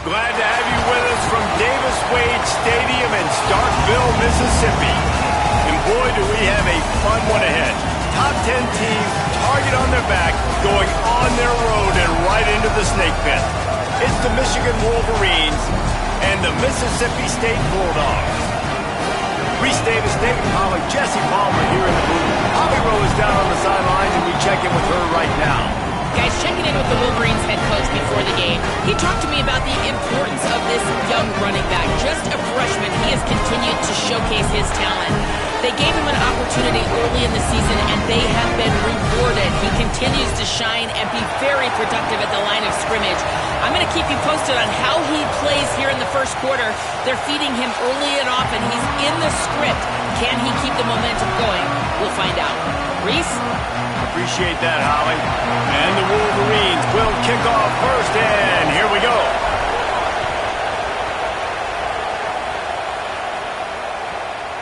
Glad to have you with us from Davis Wade Stadium in Starkville, Mississippi. And boy, do we have a fun one ahead. Top 10 teams, target on their back, going on their road and right into the snake pit. It's the Michigan Wolverines and the Mississippi State Bulldogs. Reese Davis, David Pollack, Jesse Palmer here in the booth. Holly Rowe is down on the sidelines, and we check in with her right now. Guys, checking in with the Wolverines head coach before the game. He talked to me about the importance of this young running back. Just a freshman, he has continued to showcase his talent. They gave him an opportunity early in the season, and they have been rewarded. He continues to shine and be very productive at the line of scrimmage. I'm going to keep you posted on how he plays here in the first quarter. They're feeding him early and often. He's in the script. Can he keep the momentum going? We'll find out. Reese? Appreciate that, Holly. And the Wolverines will kick off first, and here we go.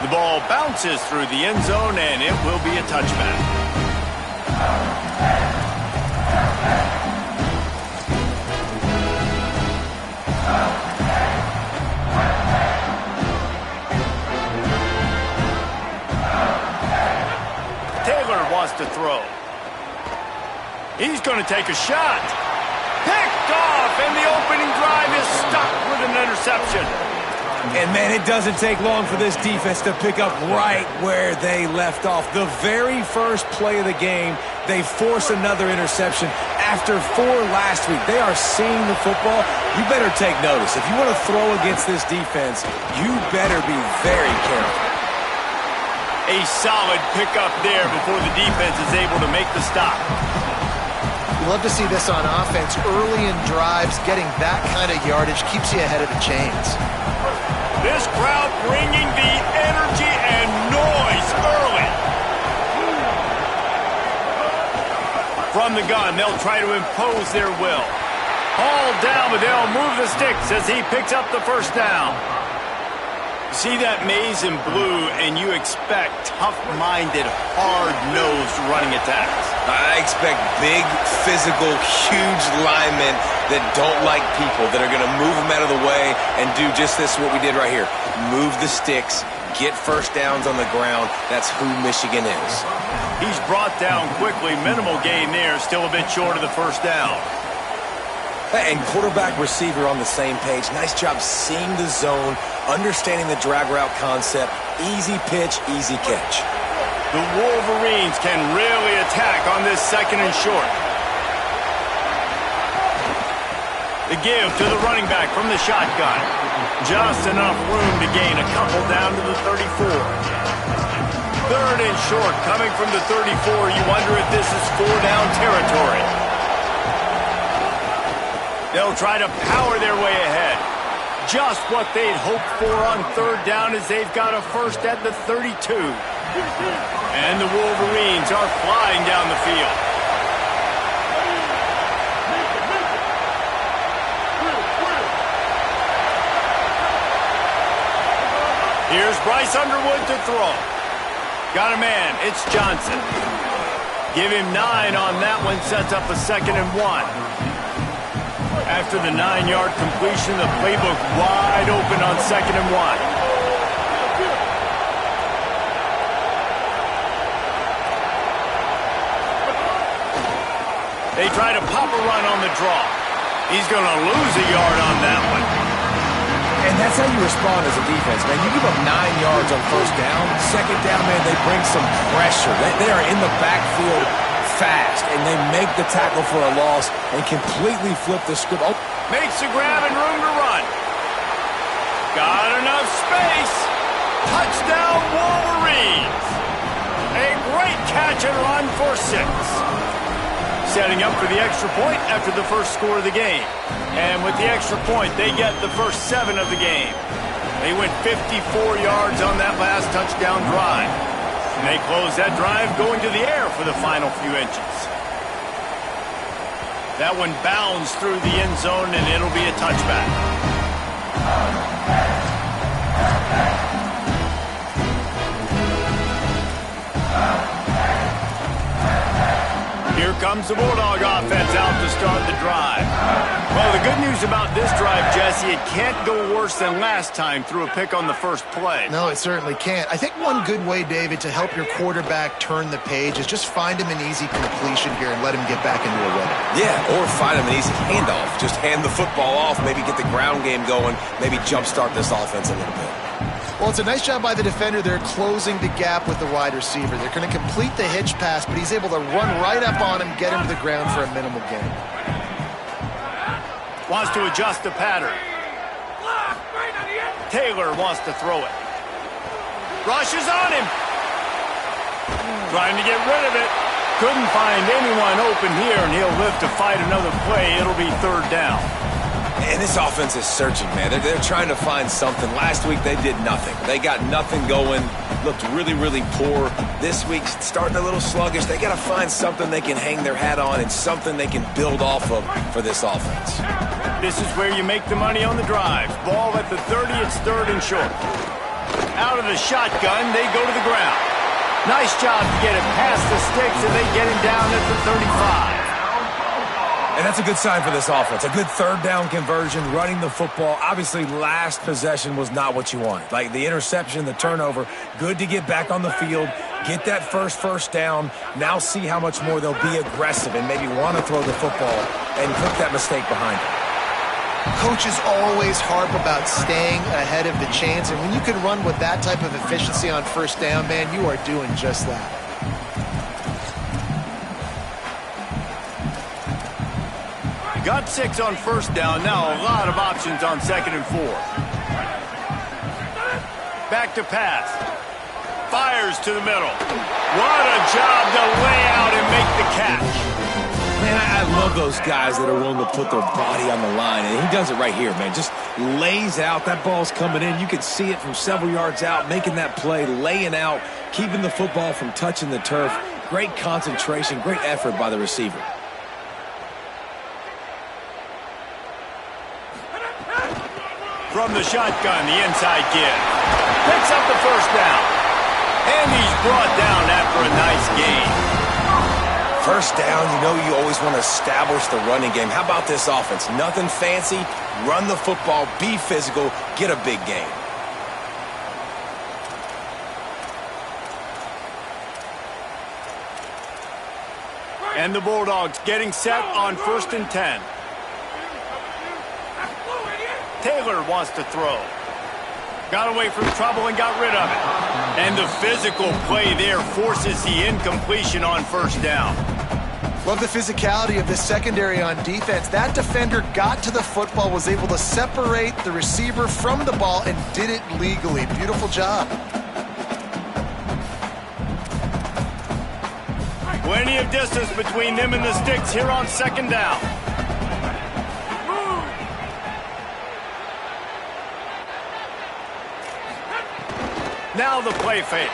The ball bounces through the end zone, and it will be a touchback. Taylor wants to throw. He's going to take a shot. Picked off, and the opening drive is stopped with an interception. And, man, it doesn't take long for this defense to pick up right where they left off. The very first play of the game, they force another interception after 4 last week. They are seeing the football. You better take notice. If you want to throw against this defense, you better be very careful. A solid pickup there before the defense is able to make the stop. You love to see this on offense. Early in drives, getting that kind of yardage keeps you ahead of the chains. This crowd bringing the energy and noise early. From the gun, they'll try to impose their will. Hauled down, but they'll move the sticks as he picks up the first down. See that maize in blue, and you expect tough-minded, hard-nosed running attacks. I expect big, physical, huge linemen that don't like people, that are going to move them out of the way and do just this, what we did right here. Move the sticks, get first downs on the ground. That's who Michigan is. He's brought down quickly. Minimal gain there, still a bit short of the first down. And quarterback receiver on the same page. Nice job seeing the zone, understanding the drag route concept. Easy pitch, easy catch. The Wolverines can really attack on this second and short. The give to the running back from the shotgun. Just enough room to gain a couple down to the 34. Third and short coming from the 34. You wonder if this is 4-down territory. They'll try to power their way ahead. Just what they'd hoped for on third down as they've got a first at the 32. And the Wolverines are flying down the field. Here's Bryce Underwood to throw. Got a man. It's Johnson. Give him 9 on that one. Sets up a 2nd and 1. After the 9-yard completion, the playbook wide open on 2nd and 1. They try to pop a run on the draw. He's going to lose a yard on that one. And that's how you respond as a defense, man. You give up 9 yards on first down. Second down, man, they bring some pressure. They are in the backfield fast, and they make the tackle for a loss and completely flip the script. Oh. Makes a grab and room to run. Got enough space. Touchdown, Wolverines. A great catch and run for 6. Setting up for the extra point after the first score of the game. And with the extra point, they get the first 7 of the game. They went 54 yards on that last touchdown drive. And they close that drive going to the air for the final few inches. That one bounds through the end zone, and it'll be a touchback. Here comes the Bulldog offense out to start the drive. Well, the good news news about this drive, Jesse. It can't go worse than last time through a pick on the first play. No, it certainly can't. I think one good way, David, to help your quarterback turn the page is just find him an easy completion here and let him get back into a rhythm. Yeah, or find him an easy handoff. Just hand the football off, maybe get the ground game going, maybe jumpstart this offense a little bit. Well, it's a nice job by the defender. They're closing the gap with the wide receiver. They're going to complete the hitch pass, but he's able to run right up on him, get him to the ground for a minimal gain. Wants to adjust the pattern. Taylor wants to throw it. Rushes on him. Trying to get rid of it. Couldn't find anyone open here, and he'll live to fight another play. It'll be third down. And this offense is searching, man. They're trying to find something. Last week, they did nothing. They got nothing going, looked really, really poor. This week, starting a little sluggish. They got to find something they can hang their hat on and something they can build off of for this offense. This is where you make the money on the drives. Ball at the 30, it's third and short. Out of the shotgun, they go to the ground. Nice job to get it past the sticks, and they get him down at the 35. And that's a good sign for this offense. A good third down conversion, running the football. Obviously, last possession was not what you wanted. Like the interception, the turnover, good to get back on the field, get that first down. Now see how much more they'll be aggressive and maybe want to throw the football and put that mistake behind them. Coaches always harp about staying ahead of the chains, and when you can run with that type of efficiency on first down, man, you are doing just that. Got 6 on first down. Now a lot of options on second and 4. Back to pass. Fires to the middle. What a job to lay out and make the catch. Man, I love those guys that are willing to put their body on the line, and he does it right here, man. Just lays out. That ball's coming in. You can see it from several yards out, making that play, laying out, keeping the football from touching the turf. Great concentration, great effort by the receiver. From the shotgun, the inside kid. Picks up the first down. And he's brought down after a nice gain. First down, you know you always want to establish the running game. How about this offense? Nothing fancy. Run the football, be physical, get a big gain. And the Bulldogs getting set on 1st and 10. Taylor wants to throw. Got away from trouble and got rid of it. And the physical play there forces the incompletion on first down. Love the physicality of this secondary on defense. That defender got to the football, was able to separate the receiver from the ball, and did it legally. Beautiful job. Plenty of distance between them and the sticks here on second down. Now the play fake.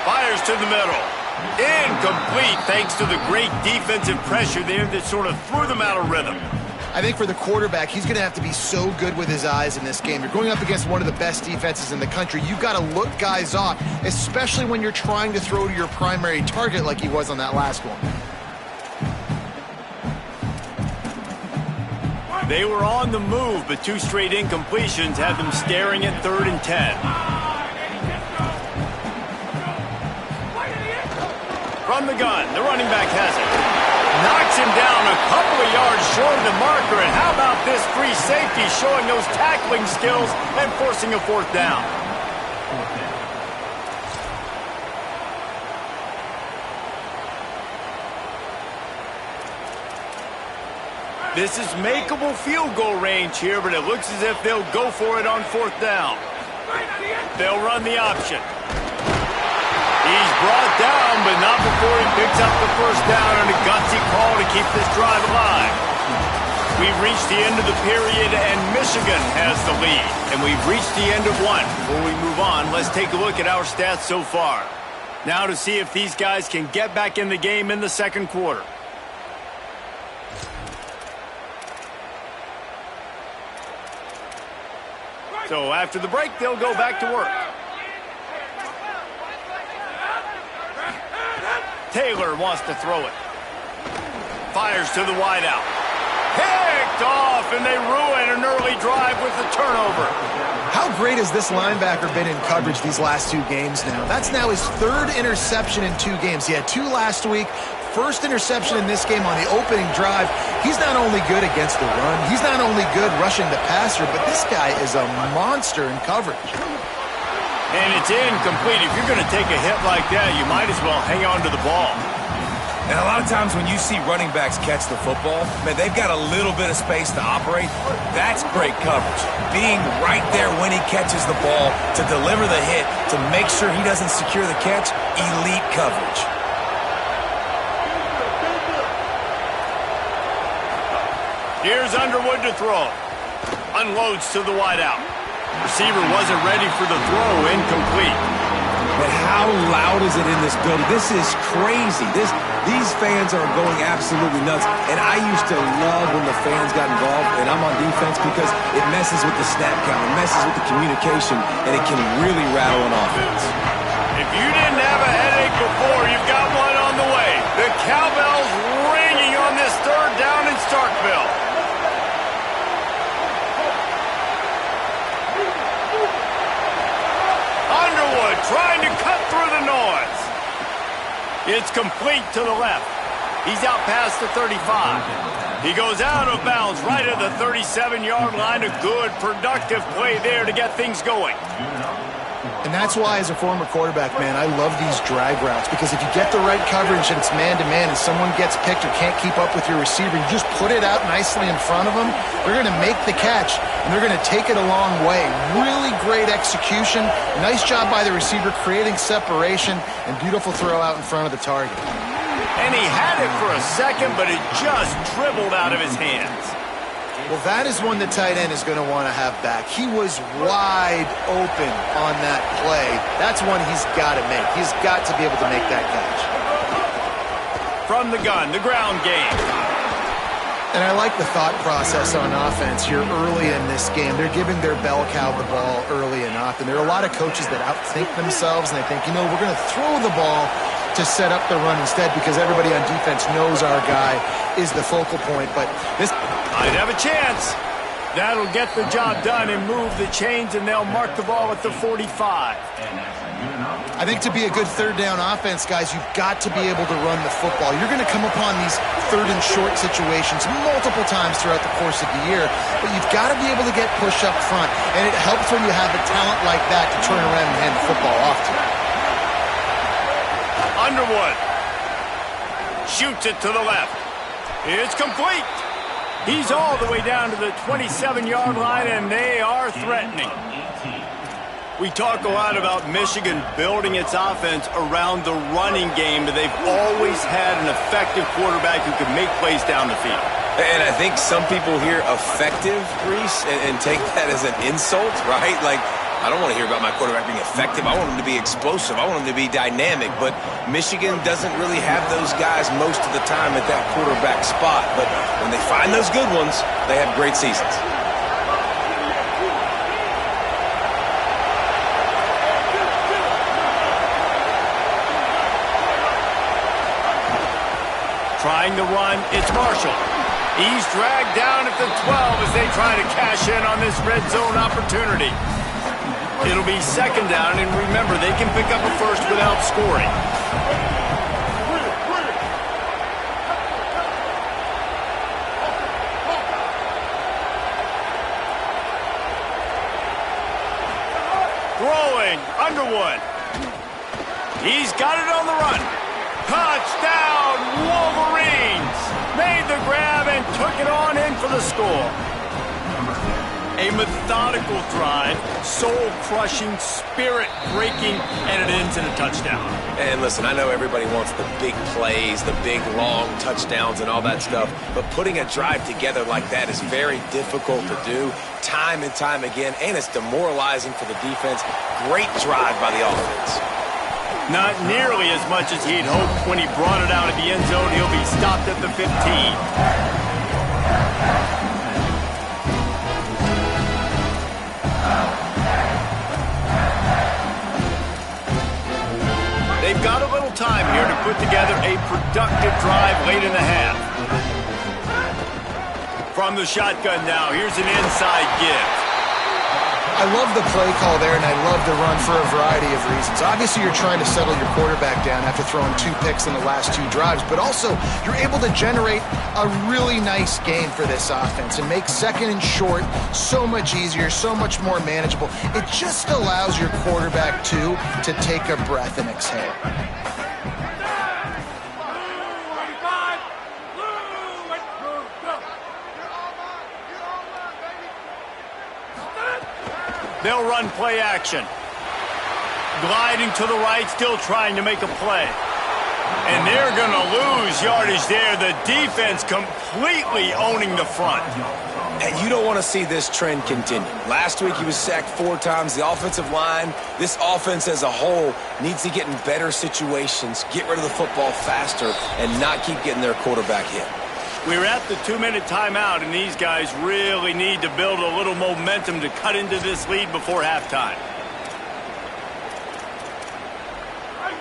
Fires to the middle. Incomplete thanks to the great defensive pressure there that sort of threw them out of rhythm. I think for the quarterback, he's going to have to be so good with his eyes in this game. You're going up against one of the best defenses in the country. You've got to look guys off, especially when you're trying to throw to your primary target like he was on that last one. They were on the move, but 2 straight incompletions had them staring at 3rd and 10. From the gun, the running back has it. Knocks him down a couple of yards short of the marker. And how about this free safety showing those tackling skills and forcing a 4th down? This is makeable field goal range here, but it looks as if they'll go for it on 4th down. They'll run the option. He's brought down, but not before he picks up the first down on a gutsy call to keep this drive alive. We've reached the end of the period, and Michigan has the lead. And we've reached the end of one. Before we move on, let's take a look at our stats so far. Now to see if these guys can get back in the game in the second quarter. So after the break, they'll go back to work. Taylor wants to throw it. Fires to the wideout. Picked off, and they ruin early drive with the turnover. How great has this linebacker been in coverage these last 2 games now? That's now his 3rd interception in 2 games. He had 2 last week. First interception in this game on the opening drive. He's not only good against the run, he's not only good rushing the passer, but this guy is a monster in coverage. And it's incomplete. If you're going to take a hit like that, you might as well hang on to the ball. And a lot of times when you see running backs catch the football, man, they've got a little bit of space to operate. That's great coverage. Being right there when he catches the ball to deliver the hit, to make sure he doesn't secure the catch, elite coverage. Here's Underwood to throw. Unloads to the wideout. Receiver wasn't ready for the throw. Incomplete. But how loud is it in this building? This is crazy. These fans are going absolutely nuts. And I used to love when the fans got involved, and I'm on defense, because it messes with the snap count. It messes with the communication, and it can really rattle an offense. If you didn't have a headache before, you've got one on the way. The cowbell's ringing on this 3rd down in Starkville. Underwood trying to cut through the noise. It's complete to the left. He's out past the 35. He goes out of bounds right at the 37-yard line. A good, productive play there to get things going. And that's why, as a former quarterback, man, I love these drag routes, because if you get the right coverage and it's man-to-man and someone gets picked or can't keep up with your receiver, you just put it out nicely in front of them, they're going to make the catch, and they're going to take it a long way. Really great execution. Nice job by the receiver creating separation, and beautiful throw out in front of the target. And he had it for a second, but it just dribbled out of his hands. Well, that is one the tight end is going to want to have back. He was wide open on that play. That's one he's got to make. He's got to be able to make that catch. From the gun, the ground game. And I like the thought process on offense here early in this game. They're giving their bell cow the ball early and often. There are a lot of coaches that outthink themselves, and they think, you know, we're going to throw the ball to set up the run instead, because everybody on defense knows our guy is the focal point. But this might have a chance. That'll get the job done and move the chains, and they'll mark the ball at the 45. I think to be a good 3rd down offense, guys, you've got to be able to run the football. You're going to come upon these 3rd and short situations multiple times throughout the course of the year, but you've got to be able to get push up front, and it helps when you have a talent like that to turn around and hand the football off to. Underwood shoots it to the left. It's complete. He's all the way down to the 27-yard line, and they are threatening. We talk a lot about Michigan building its offense around the running game, but they've always had an effective quarterback who can make plays down the field. And I think some people hear effective, Reese, and take that as an insult, right? Like, I don't want to hear about my quarterback being effective. I want him to be explosive. I want him to be dynamic. But Michigan doesn't really have those guys most of the time at that quarterback spot. But when they find those good ones, they have great seasons. Trying to run, it's Marshall. He's dragged down at the 12 as they try to cash in on this red zone opportunity. It'll be 2nd down, and remember, they can pick up a first without scoring. Throwing, Underwood. He's got it on the run. Touchdown, Wolverines! Made the grab and took it on in for the score. A methodical drive, soul-crushing, spirit-breaking, and it ends in a touchdown. And listen, I know everybody wants the big plays, the big, long touchdowns and all that stuff, but putting a drive together like that is very difficult to do time and time again, and it's demoralizing for the defense. Great drive by the offense. Not nearly as much as he'd hoped when he brought it out of the end zone. He'll be stopped at the 15. They've got a little time here to put together a productive drive late in the half. From the shotgun now, here's an inside give. I love the play call there, and I love the run for a variety of reasons. Obviously, you're trying to settle your quarterback down after throwing 2 picks in the last 2 drives, but also you're able to generate a really nice game for this offense and make second and short so much easier, so much more manageable. It just allows your quarterback, too, to take a breath and exhale. They'll run play action. Gliding to the right, still trying to make a play. And they're going to lose yardage there. The defense completely owning the front. And you don't want to see this trend continue. Last week he was sacked 4 times. The offensive line, this offense as a whole, needs to get in better situations, get rid of the football faster, and not keep getting their quarterback hit. We're at the 2-minute timeout, and these guys really need to build a little momentum to cut into this lead before halftime.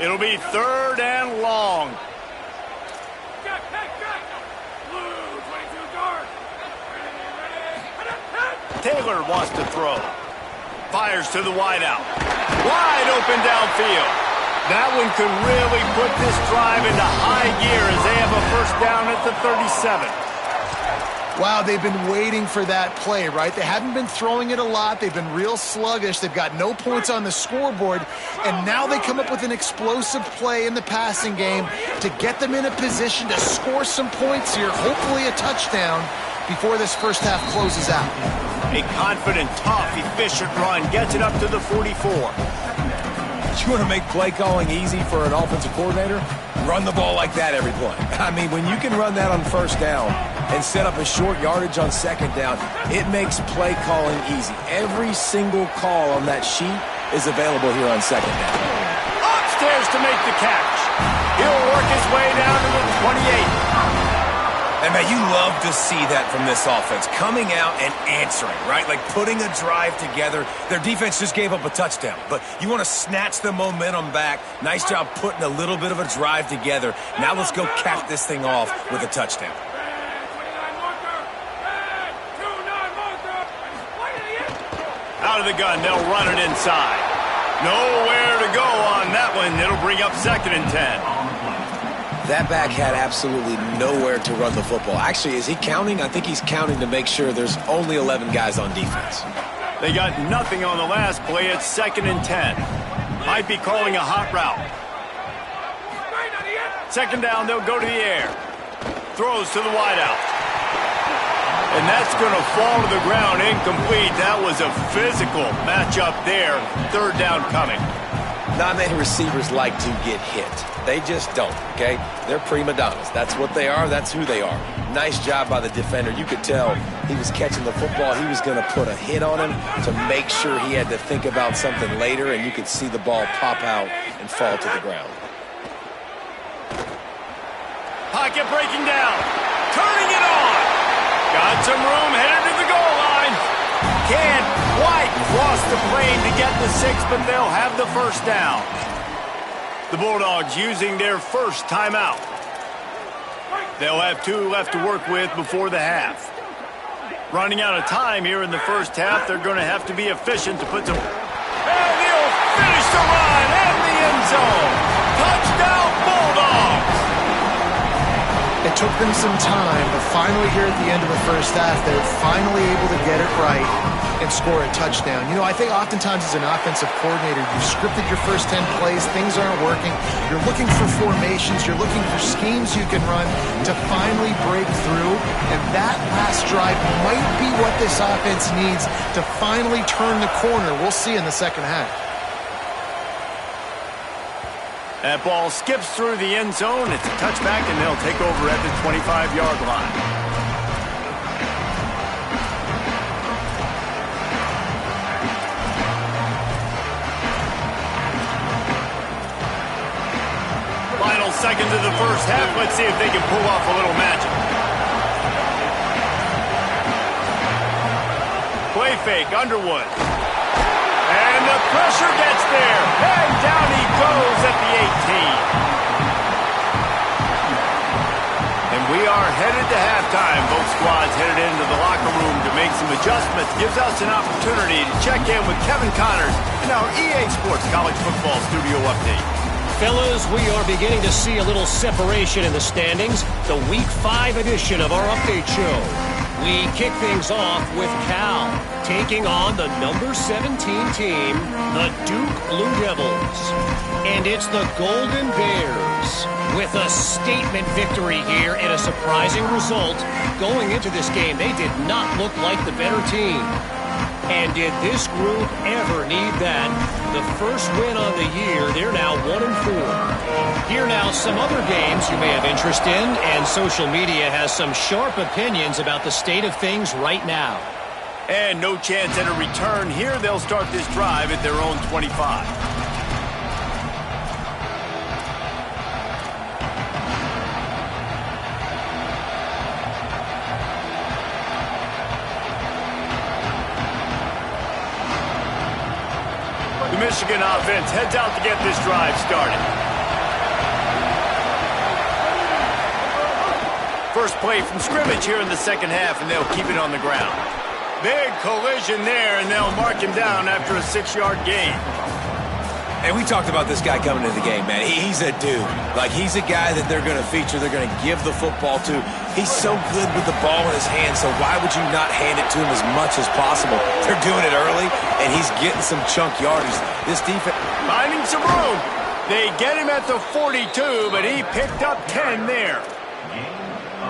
It'll be 3rd and long. Taylor wants to throw. Fires to the wideout. Wide open downfield. That one could really put this drive into high gear as they have a first down at the 37. Wow, they've been waiting for that play, right? They haven't been throwing it a lot. They've been real sluggish. They've got no points on the scoreboard. And now they come up with an explosive play in the passing game to get them in a position to score some points here, hopefully a touchdown, before this first half closes out. A confident, tough, efficient run gets it up to the 44. You want to make play calling easy for an offensive coordinator? Run the ball like that every play. I mean, when you can run that on first down and set up a short yardage on second down, it makes play calling easy. Every single call on that sheet is available here on second down. Upstairs to make the catch. He'll work his way down to the 28. And, man, you love to see that from this offense, coming out and answering, right? Like putting a drive together. Their defense just gave up a touchdown, but you want to snatch the momentum back. Nice job putting a little bit of a drive together. Now let's go cap this thing off with a touchdown. Out of the gun, they'll run it inside. Nowhere to go on that one. It'll bring up 2nd and 10. That back had absolutely nowhere to run the football. Actually, is he counting? I think he's counting to make sure there's only 11 guys on defense. They got nothing on the last play. It's 2nd and 10. Might be calling a hot route. 2nd down, they'll go to the air. Throws to the wideout. And that's going to fall to the ground incomplete. That was a physical matchup there. 3rd down coming. Not many receivers like to get hit. They just don't, okay? They're prima donnas. That's what they are. That's who they are. Nice job by the defender. You could tell he was catching the football. He was going to put a hit on him to make sure he had to think about something later, and you could see the ball pop out and fall to the ground. Pocket breaking down. Turning it on. Got some room headed to the goal line. Can't quite cross the plane to get the 6, but they'll have the first down. The Bulldogs using their first timeout. They'll have 2 left to work with before the half. Running out of time here in the first half, they're going to have to be efficient to put some... And he'll finish the run in the end zone. Touchdown, Bulldogs! It took them some time, but finally here at the end of the first half, they're finally able to get it right and score a touchdown. You know, I think oftentimes as an offensive coordinator, you've scripted your first 10 plays, things aren't working, you're looking for formations, you're looking for schemes you can run to finally break through, and that last drive might be what this offense needs to finally turn the corner. We'll see in the second half. That ball skips through the end zone. It's a touchback, and they'll take over at the 25-yard line. Final seconds of the first half. Let's see if they can pull off a little magic. Play fake, Underwood. And the pressure gets there. And down he goes at the 18. And We are headed to halftime. Both squads headed into the locker room to make some adjustments. Gives us an opportunity to check in with Kevin Connors in our EA Sports College Football Studio Update. Fellas, we are beginning to see a little separation in the standings. The Week 5 edition of our update show. We kick things off with Cal taking on the number 17 team, the Duke Blue Devils. And it's the Golden Bears with a statement victory here and a surprising result. Going into this game, they did not look like the better team. And did this group ever need that? The first win on the year, they're now 1-4. Here now some other games you may have interest in, and social media has some sharp opinions about the state of things right now. And no chance at a return here. They'll start this drive at their own 25. The Michigan offense heads out to get this drive started. First play from scrimmage here in the second half, and they'll keep it on the ground. Big collision there, and they'll mark him down after a 6-yard gain. And we talked about this guy coming into the game, man. He's a dude. Like, he's a guy that they're going to feature, they're going to give the football to. He's so good with the ball in his hand, so why would you not hand it to him as much as possible? They're doing it early, and he's getting some chunk yardage. This defense... Finding some room. They get him at the 42, but he picked up 10 there.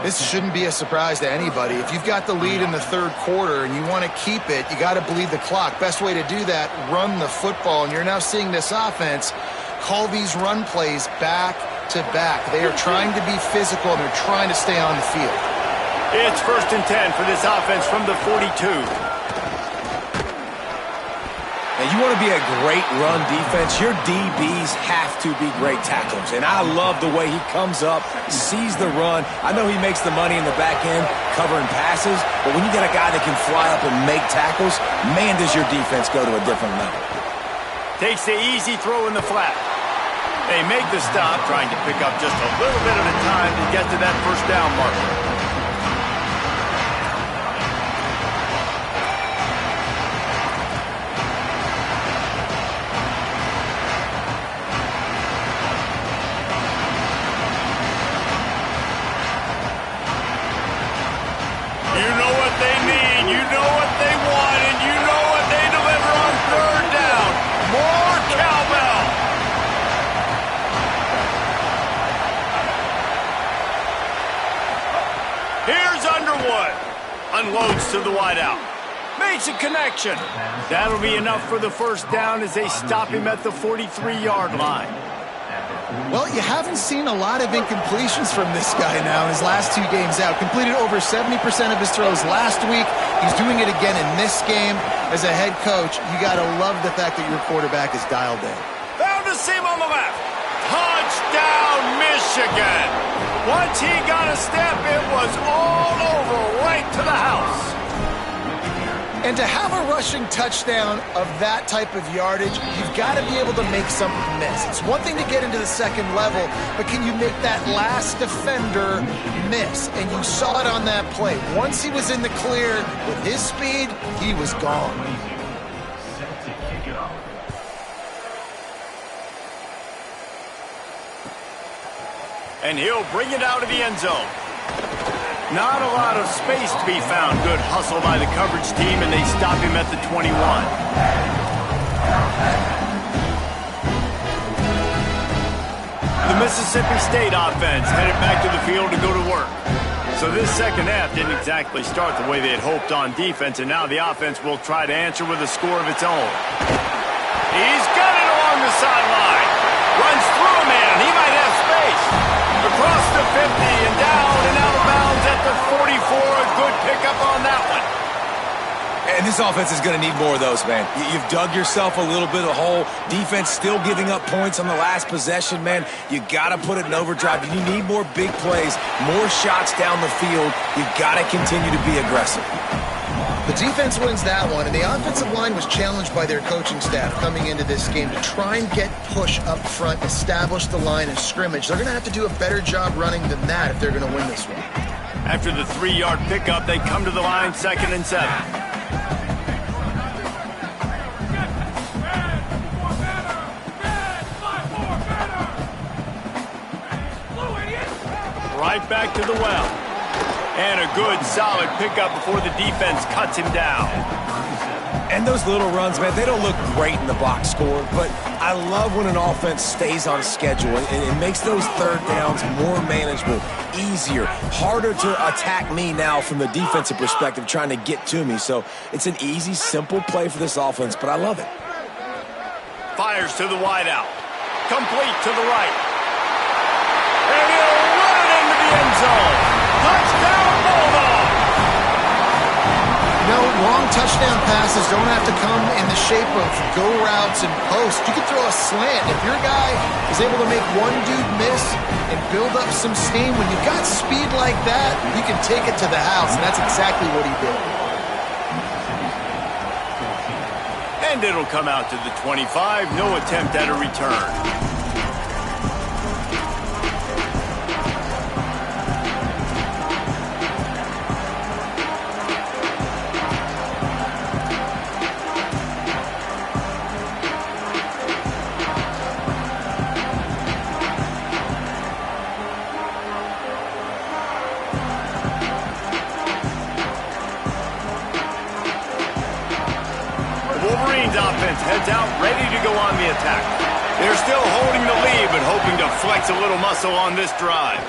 This shouldn't be a surprise to anybody. If you've got the lead in the third quarter and you want to keep it, you got to bleed the clock. Best way to do that, run the football. And you're now seeing this offense call these run plays back to back. They are trying to be physical, and they're trying to stay on the field. It's 1st and 10 for this offense from the 42. Now, you want to be a great run defense, your DBs have to be great tacklers. And I love the way he comes up, sees the run. I know he makes the money in the back end covering passes, but when you got a guy that can fly up and make tackles, man, does your defense go to a different level. Takes the easy throw in the flat. They make the stop, trying to pick up just a little bit at a time to get to that first down marker. You know what they need, you know what they want, and you know what they deliver on 3rd down. More cowbell. Here's Underwood. Unloads to the wideout. Makes a connection. That'll be enough for the first down as they stop him at the 43-yard line. Well, you haven't seen a lot of incompletions from this guy now in his last 2 games out. Completed over 70% of his throws last week. He's doing it again in this game. As a head coach, you got to love the fact that your quarterback is dialed in. Found a seam on the left. Touchdown, Michigan. Once he got a step, it was all over right to the house. And to have a rushing touchdown of that type of yardage, you've got to be able to make something miss. It's one thing to get into the second level, but can you make that last defender miss? And you saw it on that play. Once he was in the clear with his speed, he was gone. And he'll bring it out of the end zone. Not a lot of space to be found. Good hustle by the coverage team, and they stop him at the 21. The Mississippi State offense headed back to the field to go to work. So this second half didn't exactly start the way they had hoped on defense, and now the offense will try to answer with a score of its own. He's got it along the sideline. Runs through a man. He might have space. Across the 50 and down and out of bounds at the 44. A good pickup on that one. And this offense is going to need more of those, man. You've dug yourself a little bit of a hole. Defense still giving up points on the last possession, man. You got to put it in overdrive. You need more big plays, more shots down the field. You got to continue to be aggressive. The defense wins that one, and the offensive line was challenged by their coaching staff coming into this game to try and get push up front, establish the line of scrimmage. They're going to have to do a better job running than that if they're going to win this one. After the 3-yard pickup, they come to the line 2nd and 7. Right back to the well. And a good, solid pickup before the defense cuts him down. And those little runs, man, they don't look great in the box score, but I love when an offense stays on schedule and it makes those third downs more manageable, easier, harder to attack me now from the defensive perspective trying to get to me. So it's an easy, simple play for this offense, but I love it. Fires to the wideout. Complete to the right. And he'll run it into the end zone. Touchdown, Bulldogs! No, long touchdown passes don't have to come in the shape of go routes and posts. You can throw a slant. If your guy is able to make one dude miss and build up some steam, when you've got speed like that, you can take it to the house, and that's exactly what he did. And it'll come out to the 25. No attempt at a return. Offense heads out, ready to go on the attack. They're still holding the lead, but hoping to flex a little muscle on this drive.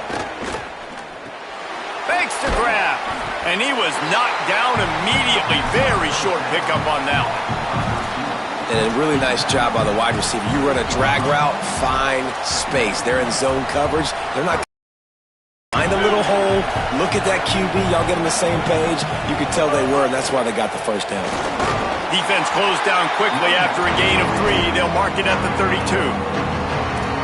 Fakes to grab, and he was knocked down immediately. Very short pickup on that one. And a really nice job by the wide receiver. You run a drag route, find space. They're in zone coverage. They're not. Find a little hole, look at that QB, y'all get on the same page. You could tell they were, and that's why they got the first down. Defense closed down quickly after a gain of 3. They'll mark it at the 32.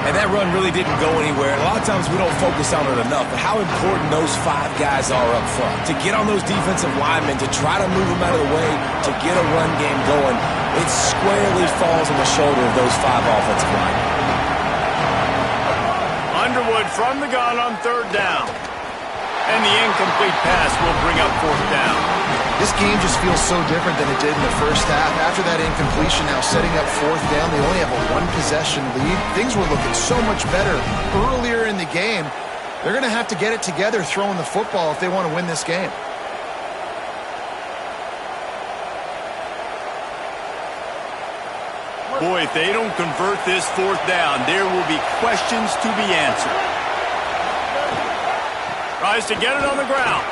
And that run really didn't go anywhere. And a lot of times we don't focus on it enough, but how important those 5 guys are up front. To get on those defensive linemen, to try to move them out of the way, to get a run game going, it squarely falls on the shoulder of those 5 offensive linemen. Underwood from the gun on 3rd down. And the incomplete pass will bring up 4th down. This game just feels so different than it did in the first half. After that incompletion, now setting up 4th down, they only have a 1-possession lead. Things were looking so much better earlier in the game. They're going to have to get it together throwing the football if they want to win this game. Boy, if they don't convert this 4th down, there will be questions to be answered. Tries to get it on the ground.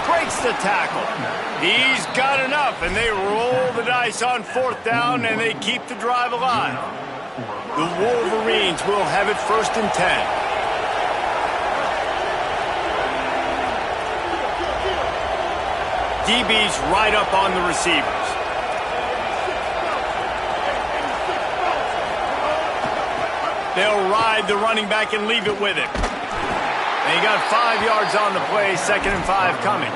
Breaks the tackle. He's got enough, and they roll the dice on 4th down, and they keep the drive alive. The Wolverines will have it 1st and 10. DB's right up on the receivers. They'll ride the running back and leave it with him. And he got 5 yards on the play, 2nd and 5 coming.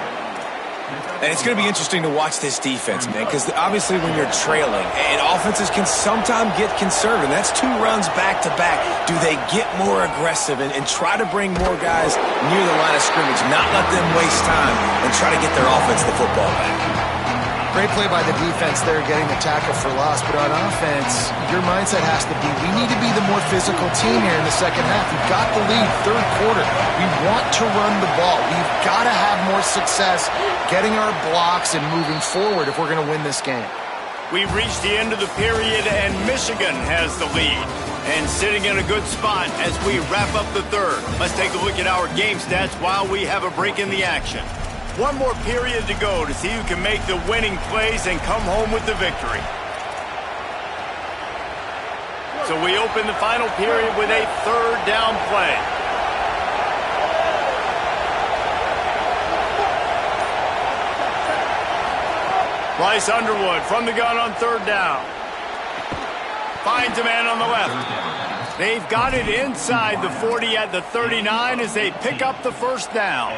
And it's going to be interesting to watch this defense, man, because obviously when you're trailing, and offenses can sometimes get conservative. That's 2 runs back-to-back. Do they get more aggressive and try to bring more guys near the line of scrimmage, not let them waste time, and try to get their offense the football back? Great play by the defense there, getting the tackle for loss. But on offense, your mindset has to be, we need to be the more physical team here in the second half. We've got the lead, 3rd quarter. We want to run the ball. We've got to have more success getting our blocks and moving forward if we're going to win this game. We've reached the end of the period, and Michigan has the lead. And sitting in a good spot as we wrap up the 3rd. Let's take a look at our game stats while we have a break in the action. 1 more period to go to see who can make the winning plays and come home with the victory. So we open the final period with a 3rd down play. Bryce Underwood from the gun on 3rd down. Finds a man on the left. They've got it inside the 40 at the 39 as they pick up the 1st down.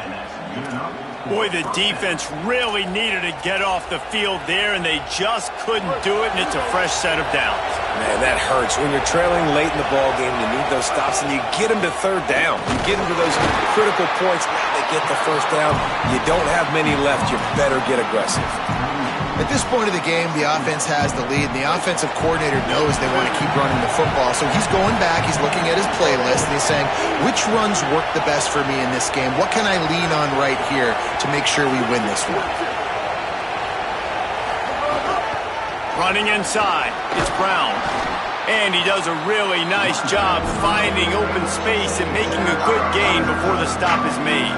Boy, the defense really needed to get off the field there, and they just couldn't do it, and it's a fresh set of downs. Man, that hurts. When you're trailing late in the ball game, you need those stops, and you get them to third down. You get them to those critical points. Now they get the first down. You don't have many left. You better get aggressive. At this point of the game, the offense has the lead, and the offensive coordinator knows they want to keep running the football. So he's going back, he's looking at his playlist, and he's saying, which runs work the best for me in this game? What can I lean on right here to make sure we win this one? Running inside, it's Brown. And he does a really nice job finding open space and making a good gain before the stop is made.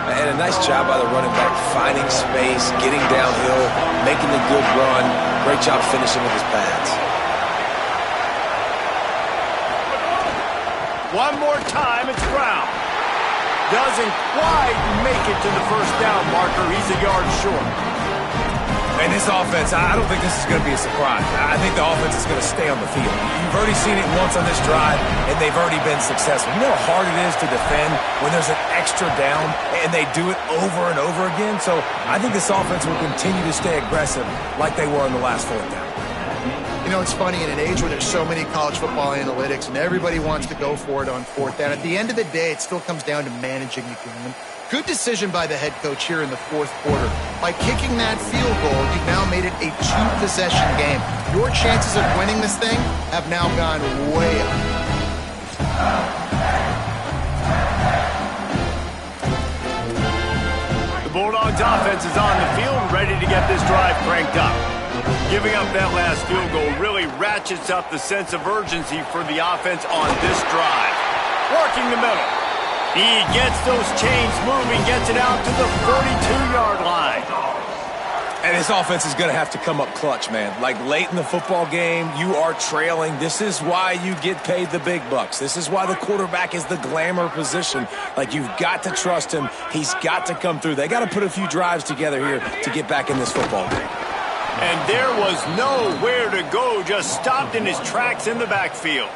And a nice job by the running back, finding space, getting downhill, making a good run. Great job finishing with his pads. One more time, it's Brown. Doesn't quite make it to the first down marker. He's a yard short. And this offense, I don't think this is going to be a surprise. I think the offense is going to stay on the field. You've already seen it once on this drive, and they've already been successful. You know how hard it is to defend when there's an extra down, and they do it over and over again? So I think this offense will continue to stay aggressive like they were in the last fourth down. You know, it's funny, in an age where there's so many college football analytics and everybody wants to go for it on fourth down, at the end of the day, it still comes down to managing the game. Good decision by the head coach here in the fourth quarter. By kicking that field goal, you've now made it a two-possession game. Your chances of winning this thing have now gone way up. The Bulldogs offense is on the field, ready to get this drive cranked up. Giving up that last field goal really ratchets up the sense of urgency for the offense on this drive. Working the middle. He gets those chains moving, gets it out to the 42-yard line. And this offense is going to have to come up clutch, man. Like late in the football game, you are trailing. This is why you get paid the big bucks. This is why the quarterback is the glamour position. Like, you've got to trust him. He's got to come through. They got to put a few drives together here to get back in this football game. And there was nowhere to go, just stopped in his tracks in the backfield.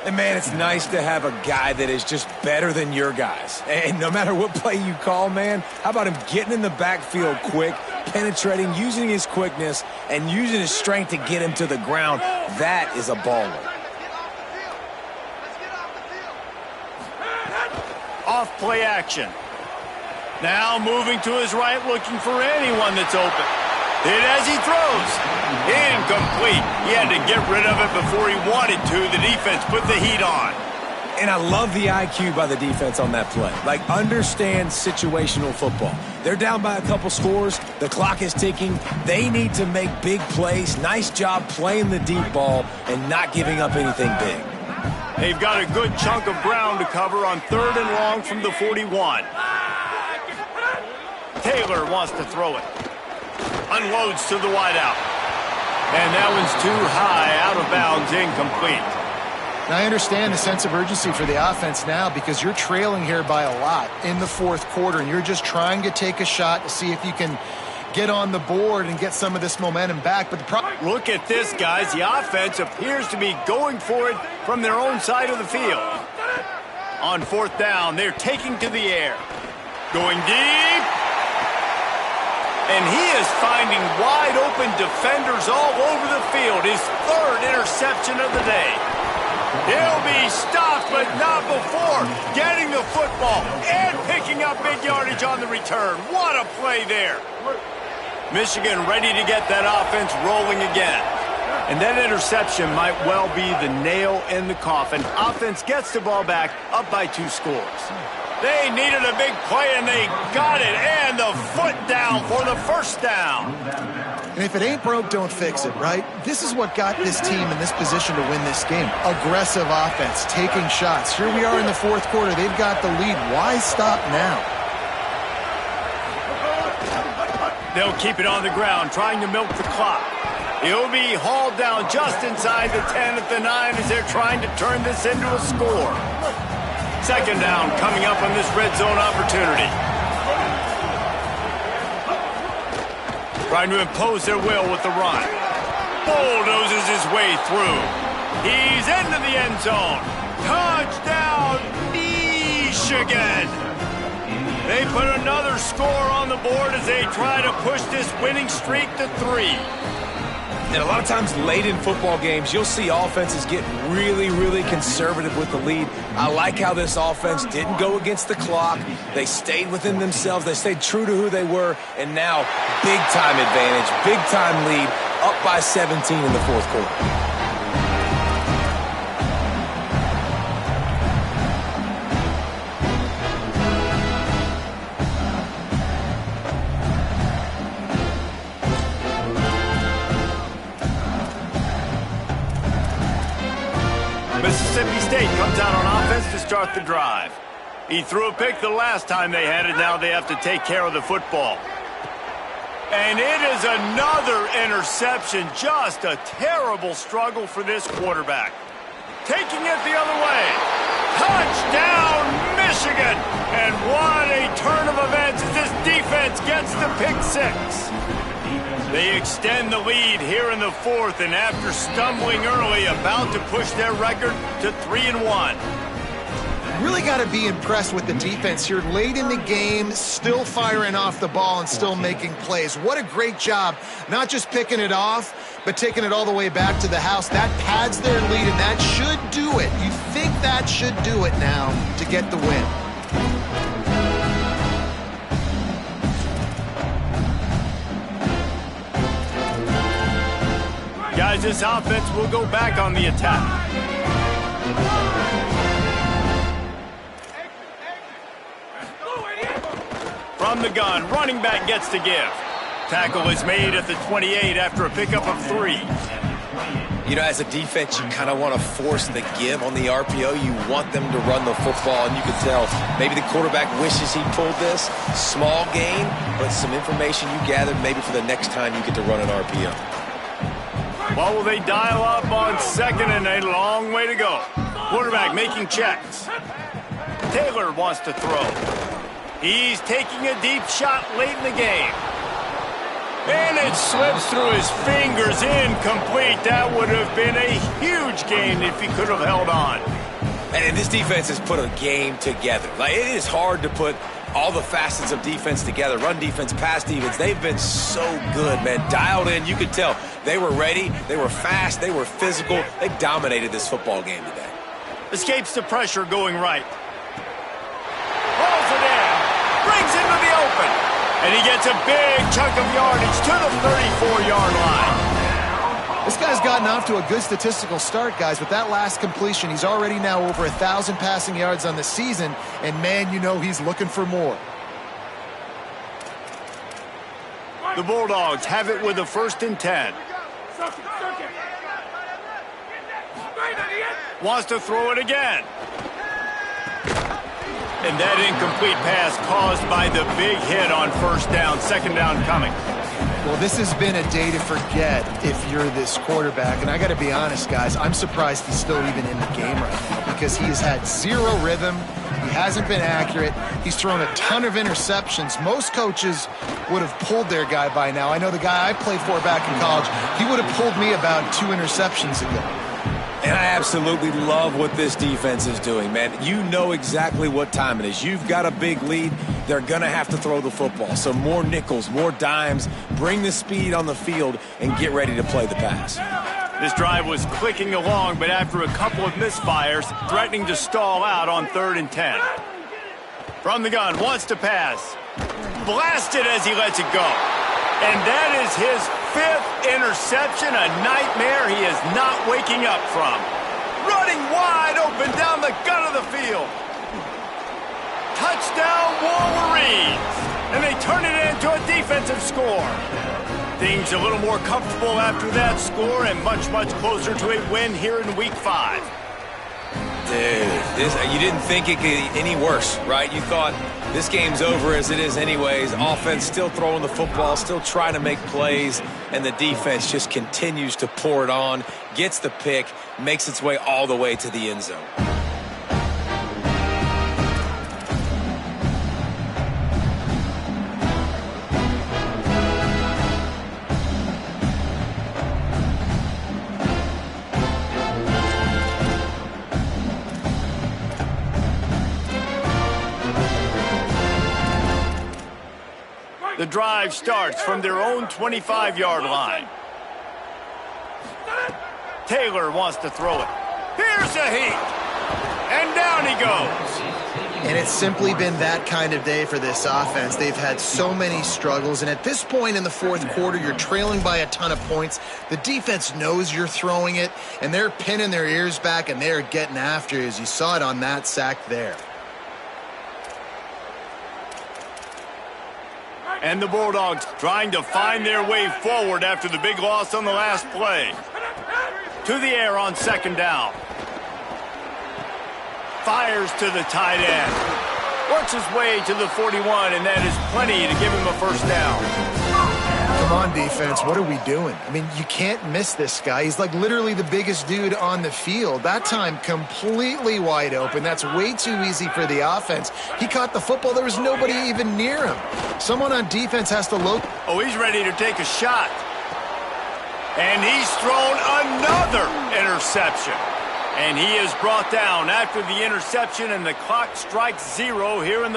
And, man, it's nice to have a guy that is just better than your guys. And no matter what play you call, man, how about him getting in the backfield quick, penetrating, using his quickness, and using his strength to get him to the ground? That is a baller. Off play action. Now moving to his right, looking for anyone that's open. Hit as he throws. Incomplete. He had to get rid of it before he wanted to. The defense put the heat on. And I love the IQ by the defense on that play. Like, understand situational football. They're down by a couple scores. The clock is ticking. They need to make big plays. Nice job playing the deep ball and not giving up anything big. They've got a good chunk of ground to cover on 3rd and long from the 41. Taylor wants to throw it. Unloads to the wideout. And that one's too high, out of bounds, incomplete. Now, I understand the sense of urgency for the offense now because you're trailing here by a lot in the fourth quarter, and you're just trying to take a shot to see if you can get on the board and get some of this momentum back. But look at this, guys. The offense appears to be going for it from their own side of the field. On 4th down, they're taking to the air. Going deep. And he is finding wide-open defenders all over the field. His 3rd interception of the day. He'll be stopped, but not before getting the football and picking up big yardage on the return. What a play there. Michigan ready to get that offense rolling again. And that interception might well be the nail in the coffin. Offense gets the ball back, up by 2 scores. They needed a big play, and they got it. And the foot down for the first down. And if it ain't broke, don't fix it, right? This is what got this team in this position to win this game. Aggressive offense, taking shots. Here we are in the fourth quarter. They've got the lead. Why stop now? They'll keep it on the ground, trying to milk the clock. He'll be hauled down just inside the 10 at the 9 as they're trying to turn this into a score. 2nd down coming up on this red zone opportunity. Trying to impose their will with the run. Bulldozes his way through. He's into the end zone. Touchdown, Michigan! They put another score on the board as they try to push this winning streak to 3. And a lot of times late in football games, you'll see offenses get really, really conservative with the lead. I like how this offense didn't go against the clock. They stayed within themselves. They stayed true to who they were. And now, big-time advantage, big-time lead, up by 17 in the fourth quarter. Mississippi State comes out on offense to start the drive. He threw a pick the last time they had it. Now they have to take care of the football. And it is another interception. Just a terrible struggle for this quarterback. Taking it the other way. Touchdown, Michigan! And what a turn of events as this defense gets the pick 6. They extend the lead here in the fourth, and after stumbling early, about to push their record to 3-1. Really got to be impressed with the defense here. Late in the game, still firing off the ball and still making plays. What a great job, not just picking it off, but taking it all the way back to the house. That pads their lead, and that should do it. You think that should do it now to get the win. Guys, this offense will go back on the attack. From the gun, running back gets to give. Tackle is made at the 28 after a pickup of 3. You know, as a defense, you kind of want to force the give on the RPO. You want them to run the football, and you can tell maybe the quarterback wishes he pulled this. Small gain, but some information you gathered maybe for the next time you get to run an RPO. Well, will they dial up on second and a long way to go? Quarterback making checks. Taylor wants to throw. He's taking a deep shot late in the game. And it slips through his fingers, incomplete. That would have been a huge gain if he could have held on. And this defense has put a game together. Like, it is hard to put all the facets of defense together. Run defense, pass defense. They've been so good, man. Dialed in. You could tell they were ready. They were fast. They were physical. They dominated this football game today. Escapes the pressure going right. Rolls it in. Brings into the open. And he gets a big chunk of yardage to the 34-yard line. This guy's gotten off to a good statistical start, guys, but that last completion, he's already now over 1,000 passing yards on the season, and man, you know he's looking for more. The Bulldogs have it with a 1st and 10. Wants to throw it again. And that incomplete pass caused by the big hit on 1st down, 2nd down coming. Well, this has been a day to forget if you're this quarterback. And I got to be honest, guys, I'm surprised he's still even in the game right now because he has had zero rhythm. He hasn't been accurate. He's thrown a ton of interceptions. Most coaches would have pulled their guy by now. I know the guy I played for back in college, he would have pulled me about 2 interceptions ago. And I absolutely love what this defense is doing, man. You know exactly what time it is. You've got a big lead. They're going to have to throw the football. So more nickels, more dimes, bring the speed on the field, and get ready to play the pass. This drive was clicking along, but after a couple of misfires, threatening to stall out on 3rd and 10. From the gun, wants to pass. Blasted as he lets it go. And that is his 5th interception, a nightmare he is not waking up from. Running wide open down the gut of the field. Touchdown, Wolverines! And they turn it into a defensive score. Things a little more comfortable after that score and much, much closer to a win here in Week 5. Dude, you didn't think it could get any worse, right? You thought this game's over as it is anyways. Offense still throwing the football, still trying to make plays, and the defense just continues to pour it on, gets the pick, makes its way all the way to the end zone. drive starts from their own 25-yard line. Taylor wants to throw it. Here's a heat. And down he goes. And it's simply been that kind of day for this offense. They've had so many struggles, and at this point in the fourth quarter, you're trailing by a ton of points. The defense knows you're throwing it, and they're pinning their ears back, and they're getting after you, as you saw it on that sack there. And the Bulldogs trying to find their way forward after the big loss on the last play. To the air on second down. Fires to the tight end. Works his way to the 41, and that is plenty to give him a first down. Come on, defense. What are we doing? I mean, you can't miss this guy. He's like literally the biggest dude on the field. That time, completely wide open. That's way too easy for the offense. He caught the football. There was nobody even near him. Someone on defense has to look. Oh, he's ready to take a shot. And he's thrown another interception. And he is brought down after the interception, and the clock strikes 0 here in the